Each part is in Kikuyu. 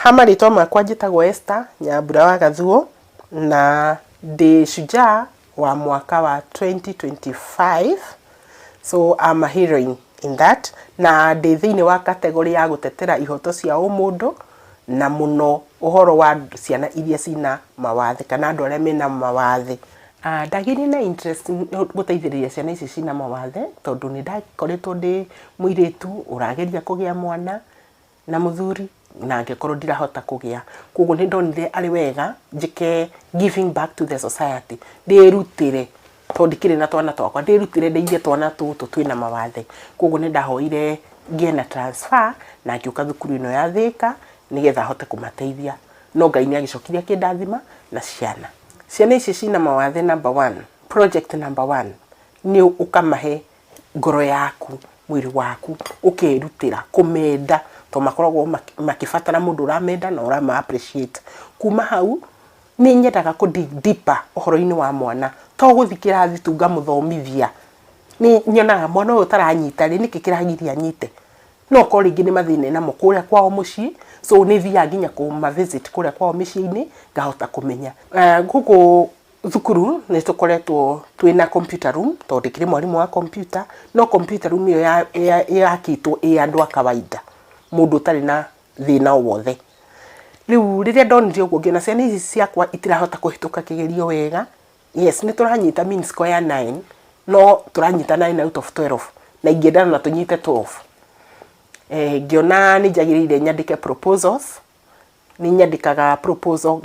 Hamarĩtwa makwa njĩtagwo Esther Nyambura wa Gathuo na ndĩ shujaa wa mwaka wa 2025. So I'm a heroine in that. Na ndĩ thĩinĩ wa kategori ya gũtetera ihoto cia ũmũndũ na mũno ũhoro wa ciana iria cina mawathe kana andũ arĩa mena mawathe. Ndagĩire na interest gũteithĩrĩria ciana ici cina mawathe tondũ nĩ ndakoretwo ndĩ mũirĩtu ũrageria kũgĩa mwana na mũthuri na ngĩkorwo ndirahota kũgĩa. Koguo nĩ ndonire arĩ wega njĩke giving back to the society. Ndĩrutĩre tondũ ndikĩrĩ na twana twakwa, ndĩrutĩre ndeithie twana tũtũ twĩna mawathe. Koguo nĩ ndahoire ngĩe na transfer na ngĩũka thukuru ĩno ya Thika nĩgetha hote kũmateithia. No Ngai nĩ agĩcokirie kĩndathima na ciana. Ciana ici cina mawathe number 1, project number 1 nĩ ũkamahe ngoro yaku, mwĩrĩ waku, ũkerutĩra kũmenda to makoragwo makĩbatara mũndũ ũramenda na ũrama appreciate. Kuma hau nĩ nyendaga kũ dig deeper ũhoro-inĩ wa mwana to gũthiĩ kĩrathi tu ngamũthomithia. Nĩ nyonaga mwana ũyũ ũtaranyita rĩ nĩkĩ kĩragiria anyite. No ko rĩngĩ nĩ mathĩna namo kũrĩa kwao mũciĩ, so nĩ thiaga nginya kũma visit kũrĩa kwao mĩciĩ-inĩ ngahota kũmenya. Gũkũ thukuru nĩ tũkoretwo twĩna computer room tondũ ndĩkĩrĩ mwarimũ wa computer, no computer room ĩyo yakĩtwo ĩ andũ a kawaida, mũndũ ũtarĩ na thĩna o wothe. Rĩu rĩrĩa ndonire ũguo ngĩona ciana ici ciakwa itirahota kũhĩtũka kĩgerio wega. Yes, nĩ tũranyita mean score ya 9 no tũranyita 9 out of 12 na ingĩendana na tũnyite 12. Ngĩona nĩ njagĩrĩire nyandĩke proposals, nĩ nyandĩkaga proposal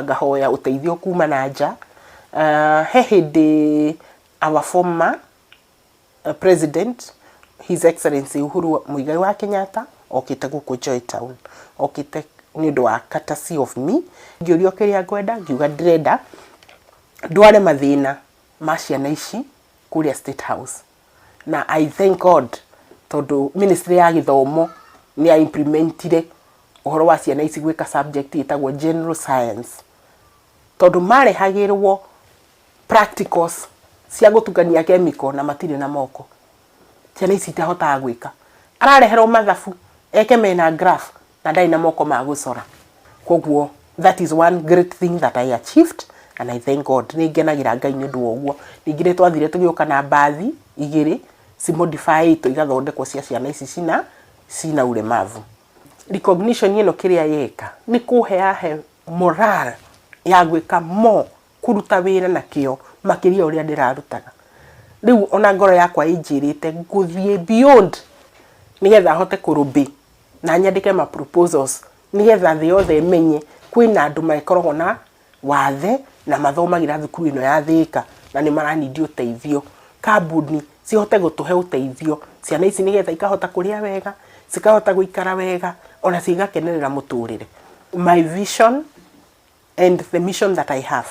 ngahoya ũteithio kuma na nja. He hĩndĩ our former president, His Excellency Uhuru Muigai wa Kenyatta okĩte gũkũ Joy Town, okĩte nĩ ũndũ wa courtesy of me. Ngĩũrio kĩrĩa ngwenda, ngiuga ndĩrenda ndware mathĩna ma ciana ici kũrĩa State House. Na I thank God tondũ Ministry ya Gĩthomo nĩ ya implementire ũhoro wa ciana ici gwĩka subject ĩtagwo General Science. Tondũ marehagĩrwo practicals cia gũtukania chemical na matirĩ na moko, ciana ici itahotaga gwĩka. Arareherwo mathabu eke mena graph na ndarĩ na moko ma gũcora. Koguo that is one great thing that I achieved and I thank God. Nĩ ngenagĩra Ngai nĩ ũndũ wa ũguo. Ningĩ nĩ twathire tũgĩũka na mbathi igĩrĩ modify igathondekwo cia ciana ici cina ulemavu. Recognition ĩno kĩrĩa yeka nĩ kũheahe moral ya gwĩka mo, kũruta wĩra na kĩo makĩria ũrĩa ndĩrarutaga. Rĩu ona ngoro yakwa ĩnjĩrĩte ngũthiĩ beyond nĩgetha hote kũrũmbĩ na nyandĩke ma proposals nĩgetha thĩ yothe ĩmenye kwĩna andũ makoragwo na wathe na mathomagĩra thukuru ĩno ya Thika na nĩ maranidi ũteithio. Kambuni cihote gũtũhe ũteithio ciana ici nĩgetha ikahota kũrĩa wega, cikahota gũikara wega, ona cigakenerera mũtũrĩre. My vision and the mission that I have,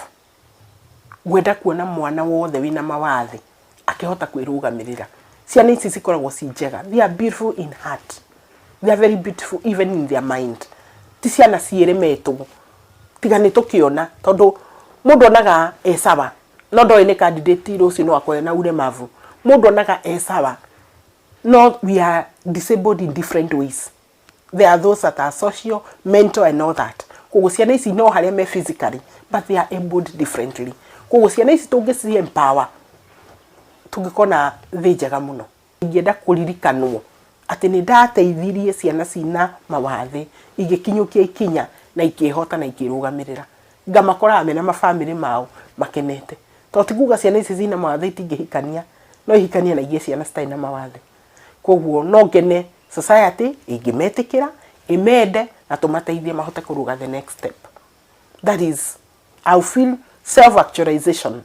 gwenda kuona mwana wothe wĩna mawathe akĩhota kwĩrũgamĩrĩra. Ciana ici cikoragwo ci njega. They are beautiful in heart. They are very beautiful even in their mind. Ti ciana ciĩremetwo. Tiga nĩ tũkĩona tondũ mũndũ onaga sawa no ndoĩ nĩ candidate rũciũ no akorwo na ulemavu. Mũndũ onaga sawa no we are disabled in different ways. There are those that are social, mental and all that. Koguo ciana ici no harĩa me physically but they are abled differently. Koguo ciana ici tũngĩci empower tũngĩkona thĩ njega mũno. Ingĩenda kũririkanwo atĩ nĩ ndateithirie ciana cina mawathe igĩkinyũkia ikinya na ikĩhota na ikĩrũgamĩrĩra. Ngamakoraga mena mafamĩlĩ mao makenete. Tondũ ti kuga ciana ici cina mawathe itingĩhikania, no ihikania na igĩe ciana citarĩ na mawathe. Koguo no ngene society ĩngĩmetĩkĩra, ĩmende na tũmateithie mahote kũrũga the next step. That is, I feel self-actualization.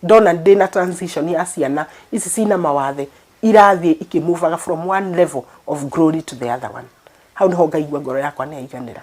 Ndona ndĩna transition ya ciana ici cina mawathe irathiĩ ikĩmovaga from one level of glory to the other one. Hau nĩho ngaigua ngoro yakwa nĩ yaiganĩra.